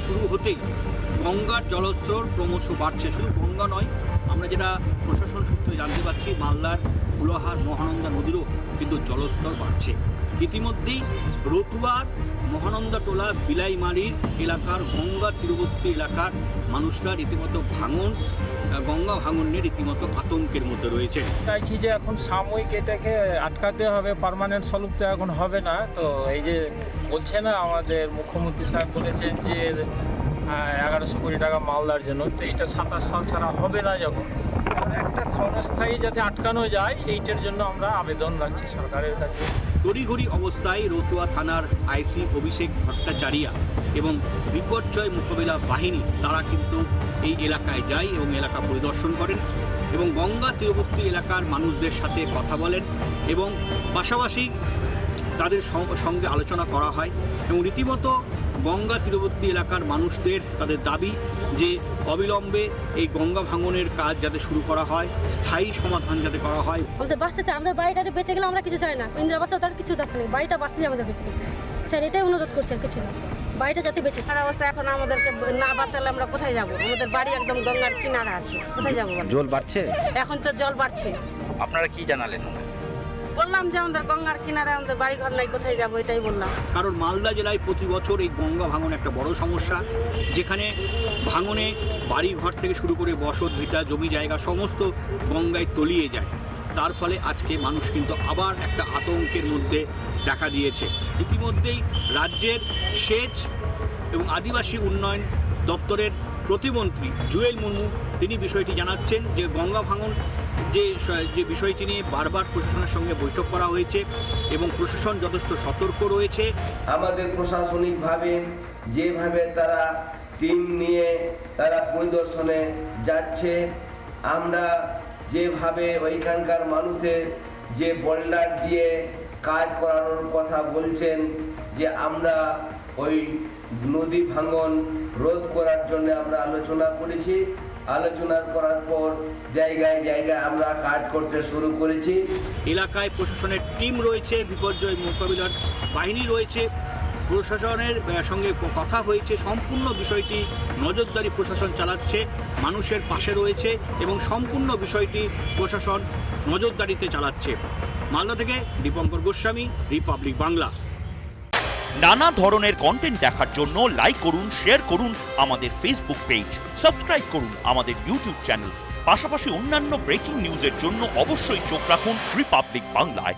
শুরু হতেই গঙ্গার জলস্তর ক্রমশ বাড়ছে। শুধু গঙ্গা নয়, আমরা যেটা প্রশাসন সূত্রে জানতে পারছি, মালদার ফুলহার মহানন্দা নদীরও কিন্তু জলস্তর বাড়ছে। ইতিমধ্যেই রতুয়ার মহানন্দা টোলা বিলাইমারির এলাকার গঙ্গা তীরবর্তী এলাকার মানুষরা রীতিমতো গঙ্গা ভাঙন নিয়ে রীতিমতো আতঙ্কের মধ্যে রয়েছে। চাইছি যে এখন সাময়িক এটাকে আটকাতে হবে, পার্মানেন্ট সলভ তো এখন হবে না। তো এই যে বলছে না, আমাদের মুখ্যমন্ত্রী সাহেব বলেছেন যে 1100 কোটি টাকা মালদার জন্য, তো এইটা 27 সাল ছাড়া হবে না। যখন একটা ক্ষণস্থায়ী যাতে আটকানো যায়, এইটার জন্য আমরা আবেদন রাখছি সরকারের কাছে। তড়িঘড়ি অবস্থায় রতুয়া থানার আইসি অভিষেক ভট্টাচারিয়া এবং বিপর্যয় মোকাবিলা বাহিনী তারা কিন্তু এই এলাকায় যায় এবং এলাকা পরিদর্শন করেন এবং গঙ্গা তীরবর্তী এলাকার মানুষদের সাথে কথা বলেন এবং পাশাপাশি তাদের সঙ্গে আলোচনা করা হয় এবং রীতিমতো গঙ্গা তীরবর্তী এলাকার মানুষদের তাদের দাবি যে অবিলম্বে এই গঙ্গা ভাঙনের কাজ যাতে শুরু করা হয়, স্থায়ী সমাধান যাতে করা হয়। আমাদের বাঁচতে চাই, আমাদের বাড়িটাতে বেঁচে গেলে আমরা কিছু চাই না, ইন্দিরা আবাসে তার কিছু দরকার নেই, বাড়িটা বাঁচলেই আমাদের বেঁচে গেছে স্যার, এটাই অনুরোধ করছি, আর কিছু না, বাড়িটা যাতে বেঁচে। সারা অবস্থা এখন আমাদেরকে না বাঁচালে আমরা কোথায় যাব? আমাদের বাড়ি একদম গঙ্গার কিনারা আছে, কোথায় যাবো? জল বাড়ছে, এখন তো জল বাড়ছে। আপনারা কি জানালেন? বললাম যে আমাদের গঙ্গার কিনারে আমাদের বাড়ি ঘর নাই, কোথায় যাবো এটাই বললাম। কারণ মালদা জেলায় প্রতি বছর এই গঙ্গা ভাঙন একটা বড় সমস্যা, যেখানে ভাঙনে বাড়ি ঘর থেকে শুরু করে বসত ভিটা জমি জায়গা সমস্ত গঙ্গায় তলিয়ে যায়। তার ফলে আজকে মানুষ কিন্তু আবার একটা আতঙ্কের মধ্যে দেখা দিয়েছে। ইতিমধ্যেই রাজ্যের সেচ এবং আদিবাসী উন্নয়ন দপ্তরের প্রতিমন্ত্রী জুয়েল মুর্মু তিনি বিষয়টি জানাচ্ছেন যে গঙ্গা ভাঙন যে বিষয়টি নিয়ে বারবার প্রশাসনের সঙ্গে বৈঠক করা হয়েছে এবং প্রশাসন যথেষ্ট সতর্ক রয়েছে। আমাদের প্রশাসনিকভাবে যেভাবে তারা টিম নিয়ে তারা পরিদর্শনে যাচ্ছে, আমরা যেভাবে ওইখানকার মানুষের যে বোল্ডার দিয়ে কাজ করানোর কথা বলছেন, যে আমরা ওই নদী ভাঙন রোধ করার জন্য আমরা আলোচনা করেছি। আলোচনা করার পর জায়গায় জায়গায় আমরা কাজ করতে শুরু করেছি। এলাকায় প্রশাসনের টিম রয়েছে, বিপর্যয় মোকাবিলার বাহিনী রয়েছে, প্রশাসনের সঙ্গে কথা হয়েছে, সম্পূর্ণ বিষয়টি নজরদারি প্রশাসন চালাচ্ছে, মানুষের পাশে রয়েছে এবং সম্পূর্ণ বিষয়টি প্রশাসন নজরদারিতে চালাচ্ছে। মালদা থেকে দীপঙ্কর গোস্বামী, রিপাবলিক বাংলা। নানা ধরনের কন্টেন্ট দেখার জন্য লাইক করুন, শেয়ার করুন আমাদের ফেসবুক পেজ, সাবস্ক্রাইব করুন আমাদের ইউটিউব চ্যানেল। পাশাপাশি অন্যান্য ব্রেকিং নিউজের জন্য অবশ্যই চোখ রাখুন রিপাবলিক বাংলায়।